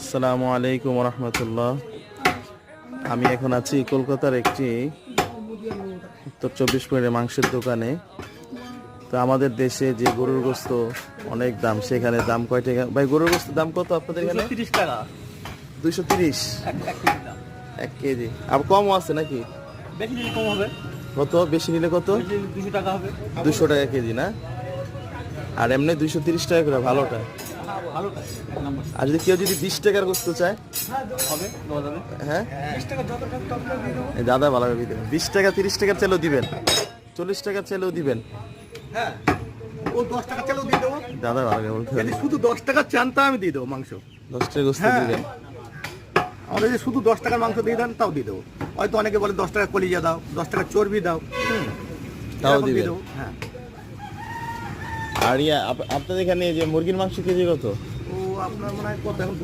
আসসালামু আলাইকুম রহমতুল্লাহ। আমি এখন আছি কলকাতার একটি উত্তর 24 পরগনার মাংসের দোকানে। তো আমাদের দেশে যে গরুর গোস্ত অনেক দাম, সেখানে দাম কয় টাকা ভাই? গরুর গোস্ত দাম কত আপনাদের এখানে? 30 টাকা 230 এক কেজি দাম। 1 কেজি। আর কমও আছে নাকি? বেশি নিলে কম হবে, কত বেশি নিলে কত? 200 টাকা হবে। 200 টাকা কেজি না? আর এমনি 230 টাকা করে ভালোটা। ভালোটা এক নম্বর আর যদি কেউ 20 টাকার গোস্ত চায় হবে, দেওয়া যাবে। হ্যাঁ 20 টাকা যত টাকা তত দিয়ে দেবো। এই দাদা ভালো করে দিবেন। 20 টাকা 30 টাকার চাইলেও দিবেন, 40 টাকার চাইলেও দিবেন। হ্যাঁ, ও 10 টাকা চালেও দিয়ে দেবো। দাদা ভালো করে বলতে যদি শুধু 10 টাকা চান তা আমি দিয়ে দেবো মাংস। 10 টাকা গোস্ত হ্যাঁ। দিবেন। আমাদের যে শুধু 10 টাকার মাংস দিয়ে দেন তাও দিয়ে দেবো। হয়তো অনেকে বলে 10 টাকা কলিজা দাও, 10 টাকা চর্বি দাও, তাও এরকম দিয়ে দিবেন। দেবো। হ্যাঁ, আর আপনাদের এখানে যে মুরগির মাংস কেজি কত? ও আপনার মনে হয় কত এখন